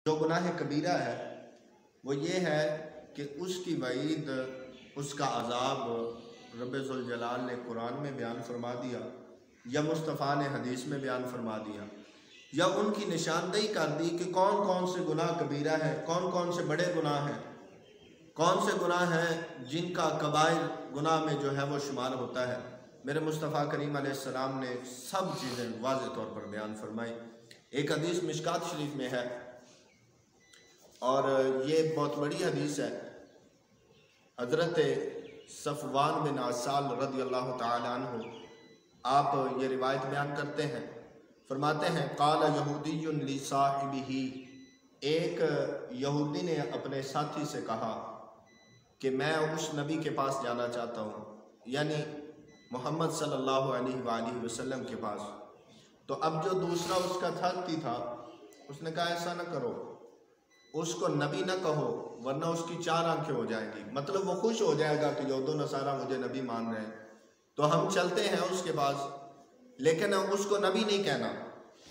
जो गुनाह कबीरा है वो ये है कि उसकी वईद, उसका अज़ाब रब्बे ज़ुल जलाल ने कुरान में बयान फरमा दिया या मुस्तफ़ा ने हदीस में बयान फरमा दिया, या उनकी निशानदेही कर दी कि कौन कौन से गुनाह कबीरा है, कौन कौन से बड़े गुनाह हैं, कौन से गुनाह हैं जिनका कबाइर गुनाह में जो है वो शुमार होता है। मेरे मुस्तफ़ा करीम अलैहिस्सलाम ने सब चीज़ें वाज़ेह तौर पर बयान फरमाई। एक हदीस मिशकात शरीफ में है और ये बहुत बड़ी हदीस है। हज़रत सफ़वान बिन असाल रज़ियल्लाहु ताला अन्हु आप ये रिवायत बयान करते हैं, फरमाते हैं क़ाल यहूदियुन ली साहिबिही, एक यहूदी ने अपने साथी से कहा कि मैं उस नबी के पास जाना चाहता हूँ, यानी मोहम्मद सल्लल्लाहु अलैहि वसल्लम के पास। तो अब जो दूसरा उसका साथी था उसने कहा ऐसा न करो, उसको नबी न कहो वरना उसकी 4 आंखें हो जाएंगी। मतलब वो खुश हो जाएगा कि यहूद नसारा मुझे नबी मान रहे हैं, तो हम चलते हैं उसके पास, लेकिन उसको नबी नहीं कहना,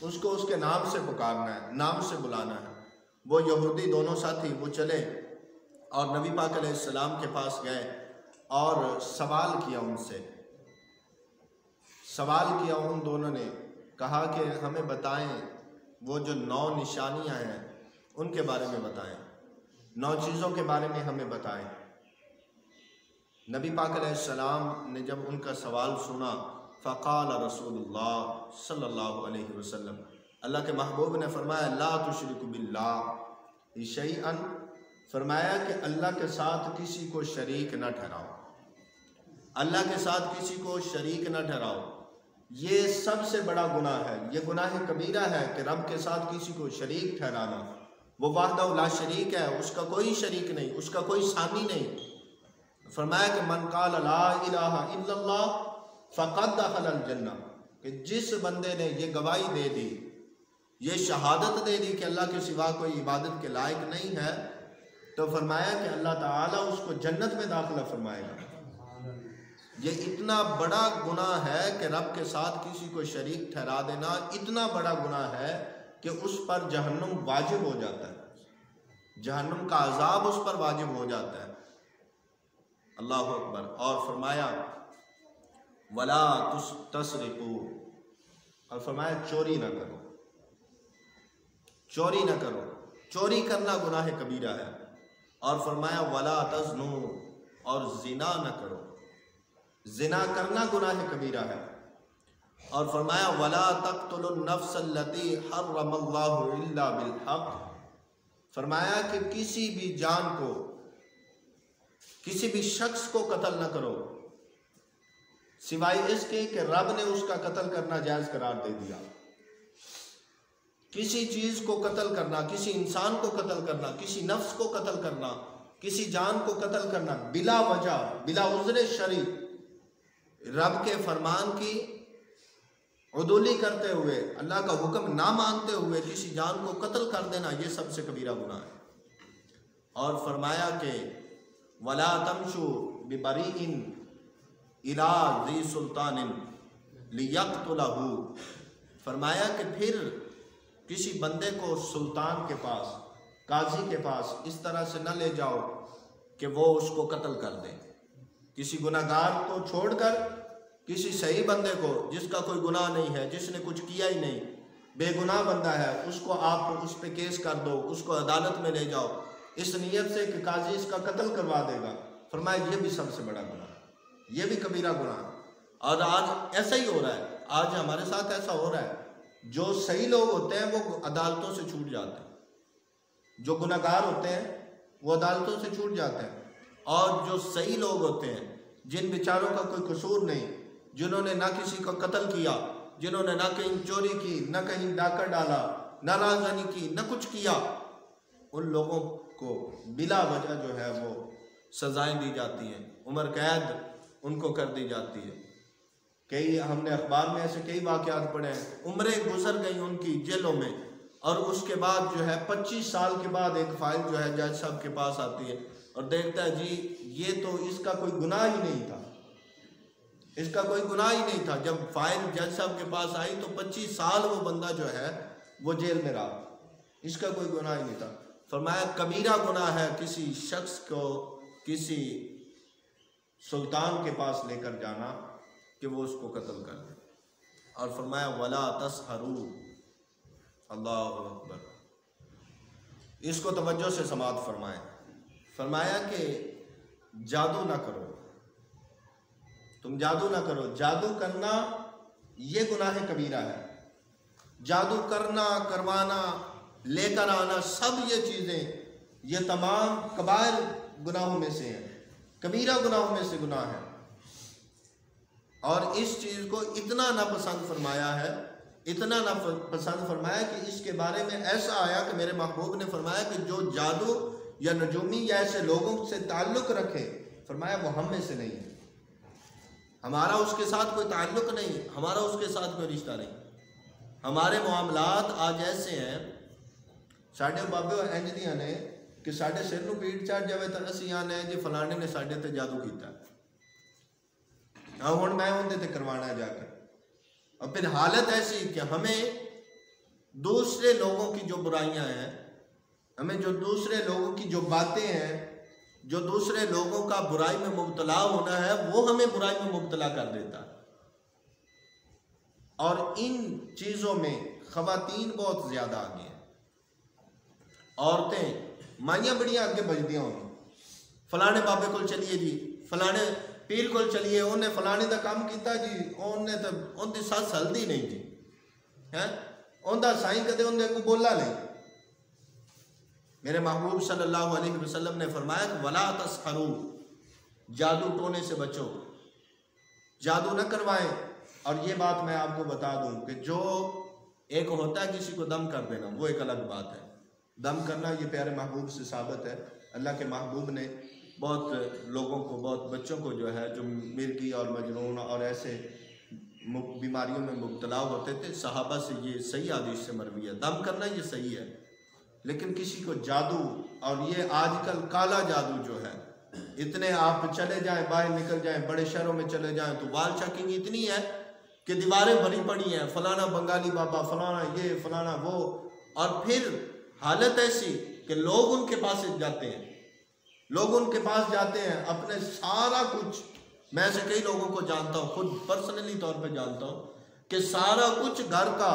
उसको उसके नाम से पुकारना है, नाम से बुलाना है। वो यहूदी दोनों साथी वो चले और नबी पाक अलैहिस्सलाम के पास गए और सवाल किया उनसे, सवाल किया उन दोनों ने, कहा कि हमें बताएं वो जो 9 निशानियां हैं उनके बारे में बताएं, 9 चीज़ों के बारे में हमें बताएं। नबी पाक अलैहिस्सलाम ने जब उनका सवाल सुना, फ़क़ाल रसूलुल्लाह सल्लल्लाहु अलैहि वसल्लम, अल्लाह के महबूब ने फरमाया ला तुशरिकु बिल्लाह शैअन, फरमाया कि अल्लाह के साथ किसी को शरीक न ठहराओ, अल्लाह के साथ किसी को शरीक न ठहराओ। ये सबसे बड़ा गुनाह है, ये गुनाह कबीरा है कि रब के साथ किसी को शरीक ठहराना। वो वाहदहु ला शरीक है, उसका कोई शरीक नहीं, उसका कोई सानी नहीं। फरमाया कि मन क़ाल ला इलाहा इल्लल्लाह फ़क़द दख़लल जन्नह, कि जिस बंदे ने ये गवाही दे दी, ये शहादत दे दी कि अल्लाह के सिवा कोई इबादत के लायक नहीं है, तो फरमाया कि अल्लाह ताला उसको जन्नत में दाखिला फरमाएगा। ये इतना बड़ा गुनाह है कि रब के साथ किसी को शरीक ठहरा देना इतना बड़ा गुनाह है कि उस पर जहन्नुम वाजिब हो जाता है, जहन्नुम का अजाब उस पर वाजिब हो जाता है। अल्लाहु अकबर। और फरमाया वला तसरिकू, और फरमाया चोरी ना करो, चोरी ना करो, चोरी करना गुनाह कबीरा है। और फरमाया वला तज़्नू, और जिना न करो, जिना करना गुनाह कबीरा है। और फरमाया वला तक़्तुलुन नफ्स अल्लती हर्रमल्लाहु इल्ला बिल हक़, फरमाया कि किसी भी जान को, किसी भी शख्स को कत्ल न करो सिवाय इसके कि रब ने उसका कत्ल करना जायज़ करार दे दिया। किसी चीज़ को कत्ल करना, किसी इंसान को कत्ल करना, किसी नफ्स को कत्ल करना, किसी जान को कत्ल करना बिला वजह, बिला उज़्र शरई, रब के फरमान की उदूली करते हुए, अल्लाह का हुक्म ना मानते हुए किसी जान को कत्ल कर देना, ये सबसे कबीरा गुनाह है। और फरमाया कि वला तमशु बिबरीइन इला ज़ी सुल्तानिन लियक़्तुलहु, फरमाया कि फिर किसी बंदे को सुल्तान के पास, काजी के पास इस तरह से न ले जाओ कि वो उसको कत्ल कर दे। किसी गुनाहगार को छोड़कर किसी सही बंदे को, जिसका कोई गुनाह नहीं है, जिसने कुछ किया ही नहीं, बेगुनाह बंदा है, उसको आप उस पर केस कर दो, उसको अदालत में ले जाओ इस नीयत से कि काजी इसका कत्ल करवा देगा। फरमाया ये भी सबसे बड़ा गुनाह, ये भी कबीरा गुनाह। और आज ऐसा ही हो रहा है, आज हमारे साथ ऐसा हो रहा है, जो सही लोग होते हैं वो अदालतों से छूट जाते हैं, जो गुनाहगार होते हैं वो अदालतों से छूट जाते हैं, और जो सही लोग होते हैं जिन बेचारों का कोई कसूर नहीं, जिन्होंने ना किसी को कत्ल किया, जिन्होंने ना कहीं चोरी की, ना कहीं डाका डाला, ना राजधानी की, ना कुछ किया, उन लोगों को बिला वजह जो है वो सजाएं दी जाती हैं, उम्र कैद उनको कर दी जाती है। कई हमने अखबार में ऐसे कई वाक़यात पढ़े हैं, उम्रें गुजर गई उनकी जेलों में, और उसके बाद जो है 25 साल के बाद एक फ़ाइल जो है जज साहब के पास आती है और देखता है जी ये तो इसका कोई गुनाह ही नहीं था, इसका कोई गुनाह ही नहीं था। जब फाइल जज साहब के पास आई तो 25 साल वो बंदा जो है वो जेल में रहा। इसका कोई गुनाह ही नहीं था। फरमाया कबीरा गुनाह है किसी शख्स को किसी सुल्तान के पास लेकर जाना कि वो उसको कत्ल कर दे। और फरमाया वला तसहरू, अल्लाहु अकबर, इसको तवज्जो से समाअत फरमाएं। फरमाया कि जादू ना करो, तुम जादू ना करो। जादू करना ये गुनाह कबीरा है। जादू करना, करवाना, लेकर आना, सब ये चीज़ें ये तमाम कबायर गुनाहों में से हैं, कबीरा गुनाहों में से गुनाह है। और इस चीज़ को इतना नापसंद फरमाया है, इतना नापसंद फरमाया कि इसके बारे में ऐसा आया कि मेरे महबूब ने फरमाया कि जो जादू या नजूमी या ऐसे लोगों से ताल्लुक़ रखे, फरमाया वो हम में से नहीं है, हमारा उसके साथ कोई ताल्लुक़ नहीं, हमारा उसके साथ कोई रिश्ता नहीं। हमारे मामलात आज ऐसे हैं, साढ़े बाबे इंज दियां ने कि साढ़े सिर नूं पीड़ चढ़ जाए तो असीं आने जी फलाने ने साढ़े ते जादू किया, हाँ हुण मैं उनके ते करवाना जाके। और फिर हालत ऐसी कि हमें दूसरे लोगों की जो बुराइयां हैं, हमें जो दूसरे लोगों की जो बातें हैं, जो दूसरे लोगों का बुराई में मुब्तला होना है, वो हमें बुराई में मुब्तला कर देता है। और इन चीज़ों में ख़वातीन बहुत ज़्यादा आगे हैं। औरतें माइयां बड़ियां अगे बजदियां होंगी, फलाने बाबे को चलिए जी, फलाने पीर को चलिए, उन्हें फलाने का काम किया जी, उन्हें तो उनकी सस हल्दी नहीं जी है, उनका साईं कदे उन्हें को बोला नहीं। मेरे महबूब सल्लल्लाहु अलैहि वसल्लम ने फरमाया कि वला तस्हरू, जादू टोने से बचो, जादू न करवाएं। और ये बात मैं आपको बता दूं कि जो एक होता है किसी को दम कर देना, वो एक अलग बात है। दम करना ये प्यारे महबूब से साबित है। अल्लाह के महबूब ने बहुत लोगों को, बहुत बच्चों को जो है, जो मिर्गी और मजनून और ऐसे बीमारियों में मुब्तला होते थे, सहाबा से ये सही हदीस से मरवी है, दम करना ये सही है। लेकिन किसी को जादू, और ये आजकल काला जादू जो है, इतने आप चले जाएं, बाहर निकल जाएं, बड़े शहरों में चले जाएं तो वाल चेकिंग इतनी है कि दीवारें भरी पड़ी हैं, फलाना बंगाली बाबा, फलाना ये, फलाना वो। और फिर हालत ऐसी कि लोग उनके पास जाते हैं, लोग उनके पास जाते हैं, अपने सारा कुछ, मैं ऐसे कई लोगों को जानता हूँ, खुद पर्सनली तौर पे जानता हूँ कि सारा कुछ घर का,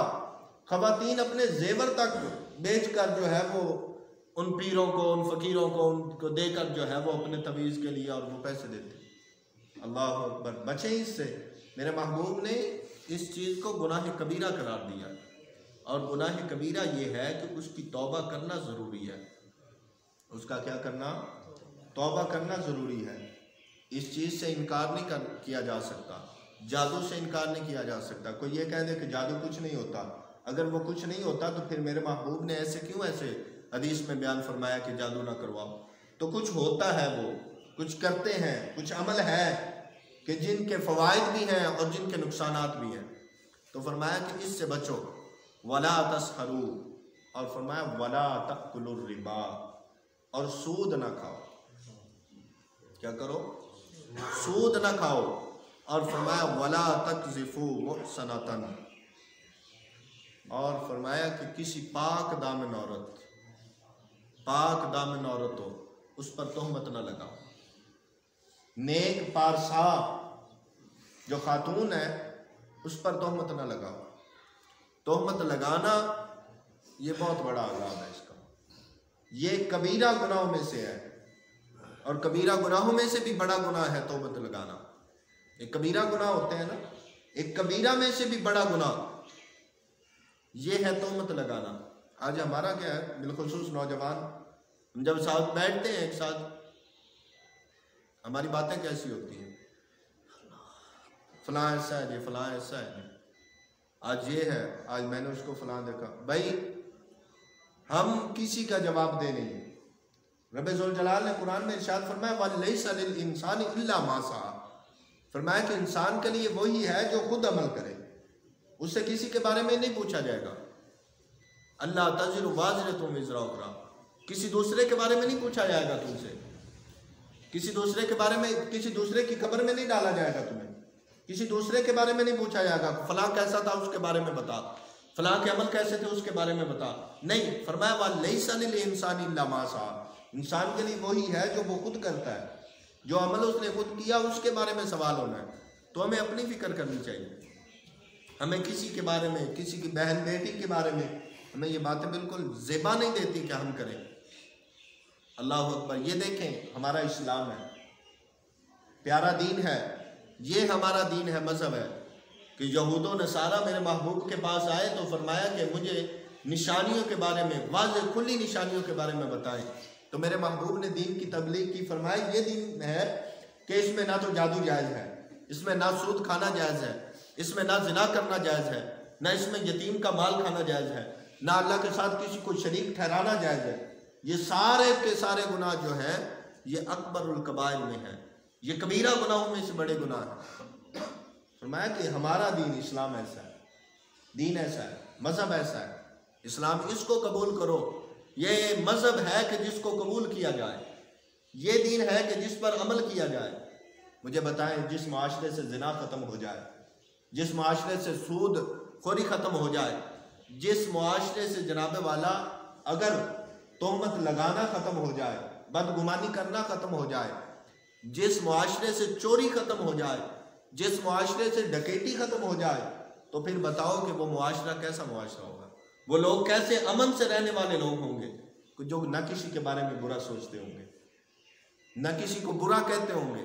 ख़वातीन अपने जेवर तक बेचकर जो है वो उन पीरों को, उन फ़कीरों को, उनको देकर जो है वो अपने तवीज़ के लिए और वो पैसे देते। अल्लाह अकबर, बचें इससे। मेरे महबूब ने इस चीज़ को गुनाह कबीरा करार दिया, और गुनाह कबीरा ये है कि उसकी तौबा करना ज़रूरी है। उसका क्या करना? तौबा करना ज़रूरी है। इस चीज़ से इनकार नहीं किया जा सकता, जादू से इनकार नहीं किया जा सकता। कोई ये कह दे कि जादू कुछ नहीं होता, अगर वो कुछ नहीं होता तो फिर मेरे महबूब ने ऐसे क्यों ऐसे हदीस में बयान फरमाया कि जादू ना करवाओ? तो कुछ होता है, वो कुछ करते हैं, कुछ अमल है कि जिनके फ़वाइद भी हैं और जिनके नुकसानात भी हैं। तो फरमाया कि इससे बचो, वला तस्हरू, और फरमाया वला तअकुलुर रिबा, और सूद ना खाओ। क्या करो? सूद ना खाओ। और फरमाया वला तकज़िफू मुहसनतन, और फरमाया कि किसी पाक दामन औरत, पाक दामन औरत हो, उस पर तोहमत न लगाओ। नेक पारसा जो खातून है उस पर तोहमत न लगाओ। तोहमत लगाना ये बहुत बड़ा अज़ाब है इसका, ये कबीरा गुनाहों में से है। और कबीरा गुनाहों में से भी बड़ा गुनाह है तोहमत लगाना। एक कबीरा गुनाह होते हैं ना, एक कबीरा में से भी बड़ा गुनाह ये है तोहमत लगाना। आज हमारा क्या है, बिलखुसूस नौजवान, हम जब साथ बैठते हैं एक साथ, हमारी बातें कैसी होती हैं, फलां ऐसा है जी, फलां ऐसा है जी, आज ये है, आज मैंने उसको फलां देखा। भाई हम किसी का जवाब दे नहीं। रब्बे ज़ुल जलाल ने कुरान में इरशाद फरमाया वलैसा लिल इंसानी इल्ला मा सआ, फरमाया कि इंसान के लिए वही है जो खुद अमल करे, उससे किसी के बारे में नहीं पूछा जाएगा। अल्लाह तज़िरु वाज़िरतुम विज़रा उख़रा, किसी दूसरे के बारे में नहीं पूछा जाएगा तुमसे, किसी दूसरे के बारे में, किसी दूसरे की खबर में नहीं डाला जाएगा तुम्हें, किसी दूसरे के बारे में नहीं पूछा जाएगा फलां कैसा था उसके बारे में बता, फलां के अमल कैसे थे उसके बारे में बता। नहीं, फरमाया वलैसा लिल इंसानी इल्ला मा सा, इंसान के लिए वही है जो वो खुद करता है, जो अमल उसने खुद किया उसके बारे में सवाल होना है। तो हमें अपनी फिक्र करनी चाहिए। हमें किसी के बारे में, किसी की बहन बेटी के बारे में हमें ये बातें बिल्कुल ज़ेबा नहीं देती कि हम करें। अल्लाह अकबर। ये देखें हमारा इस्लाम है, प्यारा दीन है, ये हमारा दीन है, मज़हब है कि यहूद व नसारा मेरे महबूब के पास आए तो फरमाया कि मुझे निशानियों के बारे में, वाज़ेह खुली निशानियों के बारे में बताएं। तो मेरे महबूब ने दीन की तबलीग की, फरमाया ये दीन है कि इसमें ना तो जादू जायज़ है, इसमें ना सूद खाना जायज़ है, इसमें ना जिना करना जायज़ है, ना इसमें यतीम का माल खाना जायज़ है, ना अल्लाह के साथ किसी को शरीक ठहराना जायज़ है। ये सारे के सारे गुनाह जो हैं ये अकबरुल कबाइर में है, ये कबीरा गुनाहों में से बड़े गुनाह हैं। फरमाया कि हमारा दीन इस्लाम ऐसा है, दीन ऐसा है, मज़हब ऐसा है, इस्लाम इसको कबूल करो। ये मज़हब है कि जिसको कबूल किया जाए, ये दीन है कि जिस पर अमल किया जाए। मुझे बताएं, जिस माशरे से ज़िना ख़त्म हो जाए, जिस माशरे से सूद खोरी ख़त्म हो जाए, जिस माशरे से जनाबे वाला अगर तोहमत लगाना ख़त्म हो जाए, बदगुमानी करना ख़त्म हो जाए, जिस माशरे से चोरी ख़त्म हो जाए, जिस माशरे से डकैती ख़त्म हो जाए, तो फिर बताओ कि वो मुआशरा कैसा मुआशरा होगा, वो लोग कैसे अमन से रहने वाले लोग होंगे जो न किसी के बारे में बुरा सोचते होंगे, न किसी को बुरा कहते होंगे,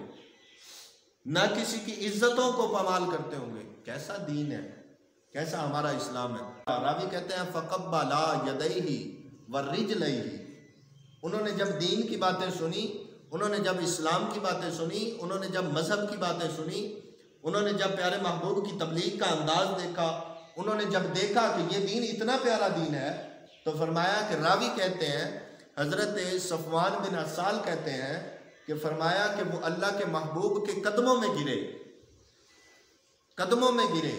न किसी की इज्जतों को पामाल करते होंगे। कैसा दीन है, कैसा हमारा इस्लाम है। रावी कहते हैं फ़क़ब्बला यदैहि वरिजलैहि, उन्होंने जब दीन की बातें सुनी, उन्होंने जब इस्लाम की बातें सुनी, उन्होंने जब मज़हब की बातें सुनी, उन्होंने जब प्यारे महबूब की तबलीग का अंदाज़ देखा, उन्होंने जब देखा कि ये दीन इतना प्यारा दीन है, तो फरमाया कि रावी कहते हैं हज़रत सफ़वान बिन असाल कहते हैं कि फरमाया कि वो अल्लाह के महबूब के कदमों में गिरे, कदमों में गिरे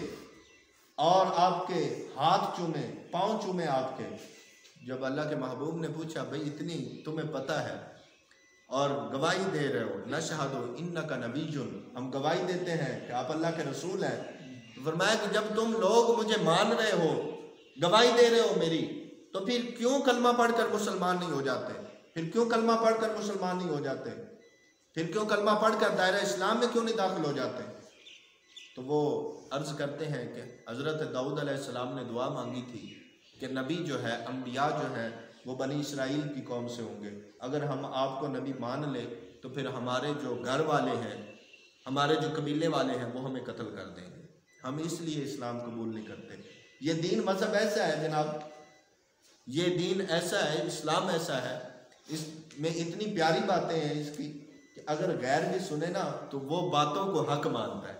और आपके हाथ चूमे, पाँव चूमे आपके। जब अल्लाह के महबूब ने पूछा भाई इतनी तुम्हें पता है और गवाही दे रहे हो, नशहदु इन्नका नबियुन, हम गवाही देते हैं कि आप अल्लाह के रसूल हैं। तो फरमाया कि जब तुम लोग मुझे मान रहे हो, गवाही दे रहे हो मेरी, तो फिर क्यों कलमा पढ़कर मुसलमान नहीं हो जाते? फिर क्यों कलमा पढ़कर मुसलमान नहीं हो जाते? फिर क्यों कलमा पढ़कर दायरा इस्लाम में क्यों नहीं दाखिल हो जाते? तो वो अर्ज़ करते हैं कि हज़रत दाऊद अलैहिस्सलाम ने दुआ मांगी थी कि नबी जो है, अम्बिया जो है वो बनी इसराइल की कौम से होंगे, अगर हम आपको नबी मान ले तो फिर हमारे जो घर वाले हैं, हमारे जो कबीले वाले हैं वो हमें कत्ल कर देंगे। हम इसलिए इस्लाम कबूल नहीं करते। ये दीन मज़हब ऐसा है जनाब, ये दीन ऐसा है, इस्लाम ऐसा है, इसमें इतनी प्यारी बातें हैं इसकी कि अगर गैर भी सुने ना तो वो बातों को हक मानता है।